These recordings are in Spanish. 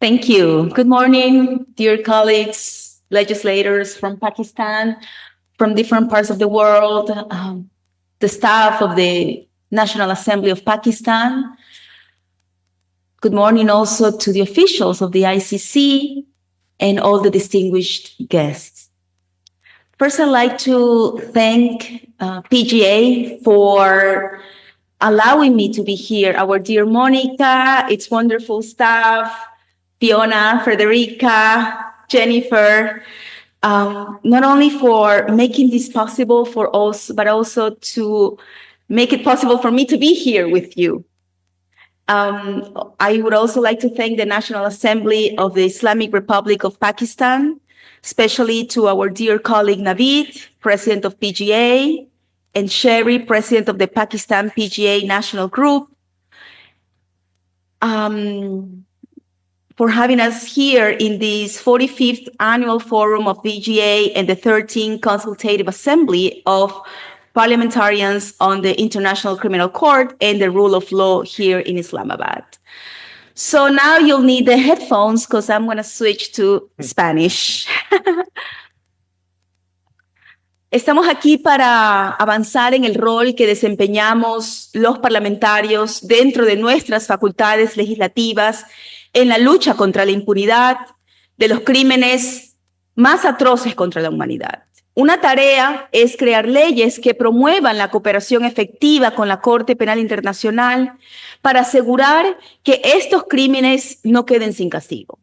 Thank you. Good morning, dear colleagues, legislators from Pakistan, from different parts of the world, the staff of the National Assembly of Pakistan. Good morning also to the officials of the ICC and all the distinguished guests. First, I'd like to thank PGA for allowing me to be here. Our dear Monica, its wonderful staff, Fiona, Frederica, Jennifer, not only for making this possible for us, but also to make it possible for me to be here with you. I would also like to thank the National Assembly of the Islamic Republic of Pakistan, especially to our dear colleague Naveed, President of PGA, and Sherry, President of the Pakistan PGA National Group, for having us here in this 45th Annual Forum of PGA and the 13th Consultative Assembly of Parliamentarians on the International Criminal Court and the rule of law here in Islamabad. So now you'll need the headphones because I'm going to switch to Spanish. Estamos aquí para avanzar en el rol que desempeñamos los parlamentarios dentro de nuestras facultades legislativas en la lucha contra la impunidad de los crímenes más atroces contra la humanidad. Una tarea es crear leyes que promuevan la cooperación efectiva con la Corte Penal Internacional para asegurar que estos crímenes no queden sin castigo.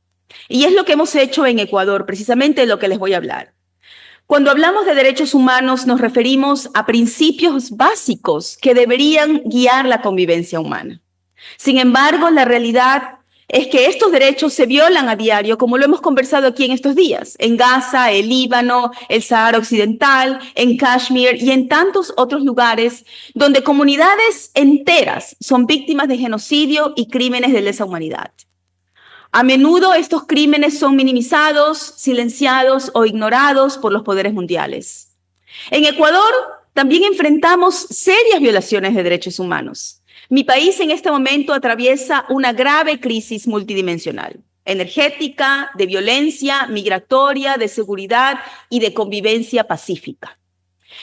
Y es lo que hemos hecho en Ecuador, precisamente de lo que les voy a hablar. Cuando hablamos de derechos humanos, nos referimos a principios básicos que deberían guiar la convivencia humana. Sin embargo, la realidad es que estos derechos se violan a diario, como lo hemos conversado aquí en estos días, en Gaza, el Líbano, el Sahara Occidental, en Kashmir y en tantos otros lugares donde comunidades enteras son víctimas de genocidio y crímenes de lesa humanidad. A menudo estos crímenes son minimizados, silenciados o ignorados por los poderes mundiales. En Ecuador también enfrentamos serias violaciones de derechos humanos. Mi país en este momento atraviesa una grave crisis multidimensional, energética, de violencia, migratoria, de seguridad y de convivencia pacífica.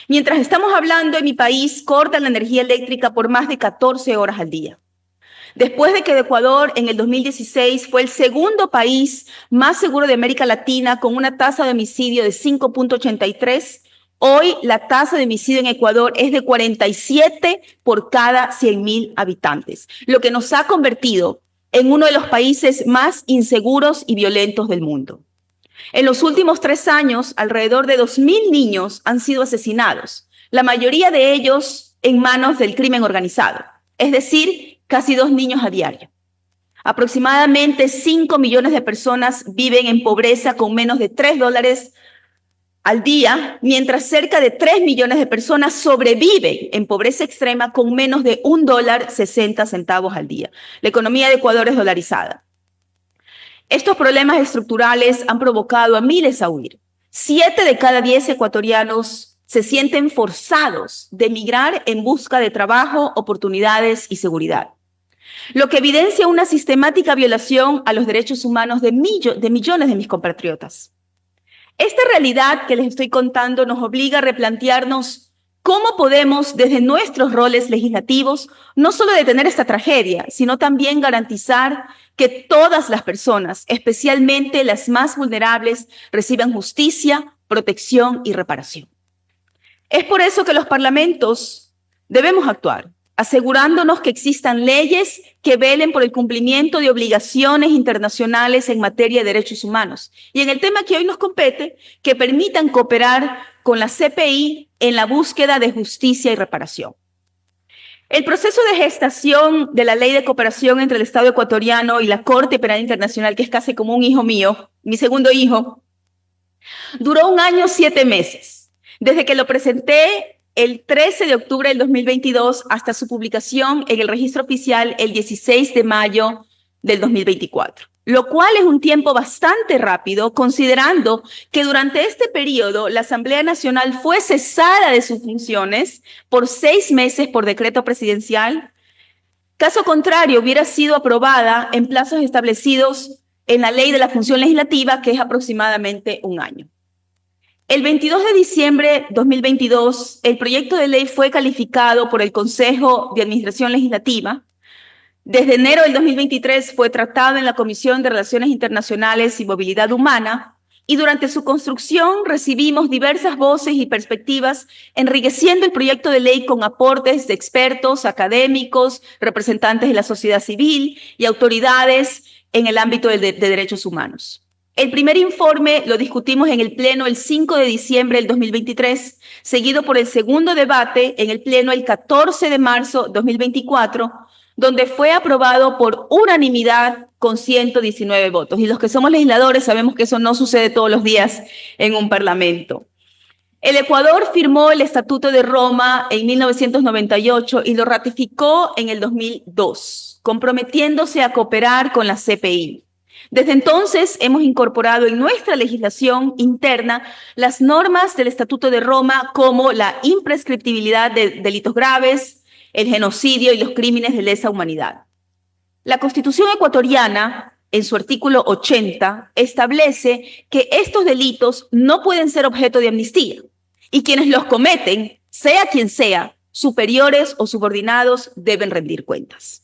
Mientras estamos hablando, en mi país cortan la energía eléctrica por más de 14 horas al día. Después de que Ecuador en el 2016 fue el segundo país más seguro de América Latina con una tasa de homicidio de 5.83, hoy la tasa de homicidio en Ecuador es de 47 por cada 100.000 habitantes, lo que nos ha convertido en uno de los países más inseguros y violentos del mundo. En los últimos 3 años, alrededor de 2.000 niños han sido asesinados, la mayoría de ellos en manos del crimen organizado, es decir, casi 2 niños a diario. Aproximadamente 5 millones de personas viven en pobreza con menos de $3 al día, mientras cerca de 3 millones de personas sobreviven en pobreza extrema con menos de $1.60 al día. La economía de Ecuador es dolarizada. Estos problemas estructurales han provocado a miles a huir. 7 de cada 10 ecuatorianos se sienten forzados de emigrar en busca de trabajo, oportunidades y seguridad, lo que evidencia una sistemática violación a los derechos humanos de millones de mis compatriotas. Esta realidad que les estoy contando nos obliga a replantearnos cómo podemos, desde nuestros roles legislativos, no solo detener esta tragedia, sino también garantizar que todas las personas, especialmente las más vulnerables, reciban justicia, protección y reparación. Es por eso que los parlamentos debemos actuar, asegurándonos que existan leyes que velen por el cumplimiento de obligaciones internacionales en materia de derechos humanos. Y en el tema que hoy nos compete, que permitan cooperar con la CPI en la búsqueda de justicia y reparación. El proceso de gestación de la Ley de Cooperación entre el Estado ecuatoriano y la Corte Penal Internacional, que es casi como un hijo mío, mi segundo hijo, duró 1 año 7 meses, desde que lo presenté el 13 de octubre del 2022 hasta su publicación en el registro oficial el 16 de mayo del 2024, lo cual es un tiempo bastante rápido, considerando que durante este periodo la Asamblea Nacional fue cesada de sus funciones por 6 meses por decreto presidencial. Caso contrario, hubiera sido aprobada en plazos establecidos en la Ley de la Función Legislativa, que es aproximadamente un año. El 22 de diciembre de 2022, el proyecto de ley fue calificado por el Consejo de Administración Legislativa. Desde enero del 2023 fue tratado en la Comisión de Relaciones Internacionales y Movilidad Humana, y durante su construcción recibimos diversas voces y perspectivas, enriqueciendo el proyecto de ley con aportes de expertos, académicos, representantes de la sociedad civil y autoridades en el ámbito de derechos humanos. El primer informe lo discutimos en el Pleno el 5 de diciembre del 2023, seguido por el segundo debate en el Pleno el 14 de marzo de 2024, donde fue aprobado por unanimidad con 119 votos. Y los que somos legisladores sabemos que eso no sucede todos los días en un parlamento. El Ecuador firmó el Estatuto de Roma en 1998 y lo ratificó en el 2002, comprometiéndose a cooperar con la CPI. Desde entonces hemos incorporado en nuestra legislación interna las normas del Estatuto de Roma, como la imprescriptibilidad de delitos graves, el genocidio y los crímenes de lesa humanidad. La Constitución ecuatoriana, en su artículo 80, establece que estos delitos no pueden ser objeto de amnistía y quienes los cometen, sea quien sea, superiores o subordinados, deben rendir cuentas.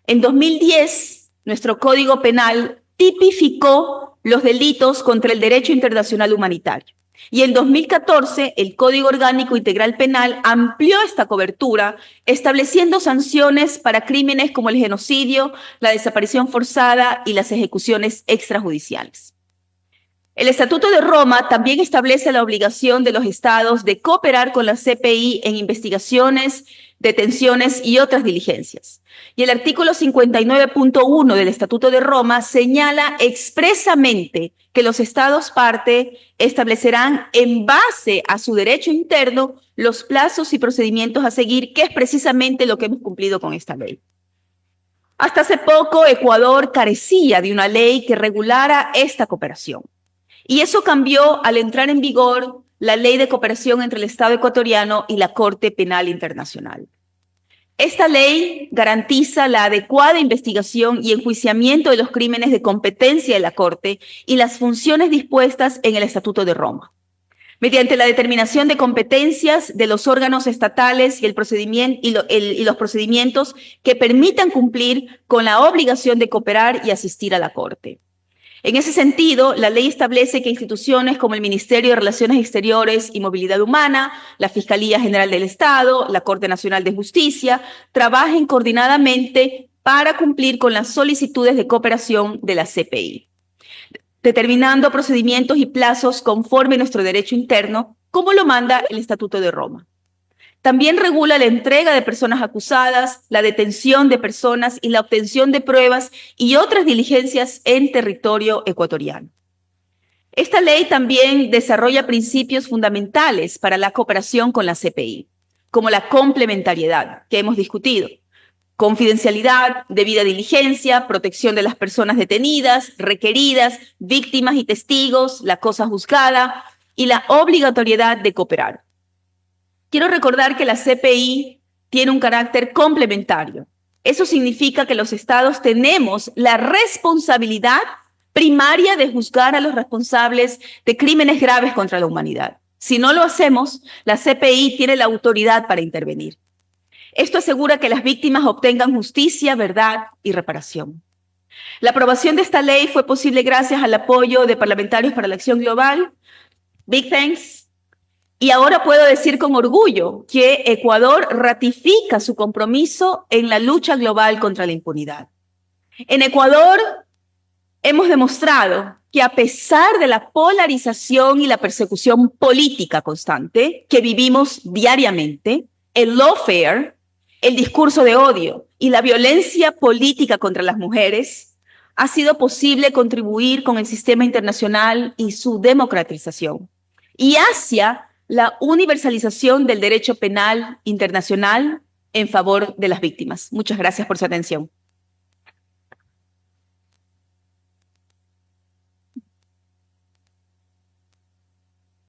En 2010, nuestro Código Penal tipificó los delitos contra el derecho internacional humanitario. Y en 2014, el Código Orgánico Integral Penal amplió esta cobertura, estableciendo sanciones para crímenes como el genocidio, la desaparición forzada y las ejecuciones extrajudiciales. El Estatuto de Roma también establece la obligación de los estados de cooperar con la CPI en investigaciones, detenciones y otras diligencias. Y el artículo 59.1 del Estatuto de Roma señala expresamente que los estados parte establecerán en base a su derecho interno los plazos y procedimientos a seguir, que es precisamente lo que hemos cumplido con esta ley. Hasta hace poco, Ecuador carecía de una ley que regulara esta cooperación. Y eso cambió al entrar en vigor la Ley de Cooperación entre el Estado ecuatoriano y la Corte Penal Internacional. Esta ley garantiza la adecuada investigación y enjuiciamiento de los crímenes de competencia de la Corte y las funciones dispuestas en el Estatuto de Roma. Mediante la determinación de competencias de los órganos estatales y, los procedimientos que permitan cumplir con la obligación de cooperar y asistir a la Corte. En ese sentido, la ley establece que instituciones como el Ministerio de Relaciones Exteriores y Movilidad Humana, la Fiscalía General del Estado, la Corte Nacional de Justicia, trabajen coordinadamente para cumplir con las solicitudes de cooperación de la CPI, determinando procedimientos y plazos conforme a nuestro derecho interno, como lo manda el Estatuto de Roma. También regula la entrega de personas acusadas, la detención de personas y la obtención de pruebas y otras diligencias en territorio ecuatoriano. Esta ley también desarrolla principios fundamentales para la cooperación con la CPI, como la complementariedad, que hemos discutido, confidencialidad, debida diligencia, protección de las personas detenidas, requeridas, víctimas y testigos, la cosa juzgada y la obligatoriedad de cooperar. Quiero recordar que la CPI tiene un carácter complementario. Eso significa que los estados tenemos la responsabilidad primaria de juzgar a los responsables de crímenes graves contra la humanidad. Si no lo hacemos, la CPI tiene la autoridad para intervenir. Esto asegura que las víctimas obtengan justicia, verdad y reparación. La aprobación de esta ley fue posible gracias al apoyo de Parlamentarios para la Acción Global. Big thanks. Y ahora puedo decir con orgullo que Ecuador ratifica su compromiso en la lucha global contra la impunidad. En Ecuador hemos demostrado que a pesar de la polarización y la persecución política constante que vivimos diariamente, el lawfare, el discurso de odio y la violencia política contra las mujeres, ha sido posible contribuir con el sistema internacional y su democratización, y hacia la universalización del derecho penal internacional en favor de las víctimas. Muchas gracias por su atención.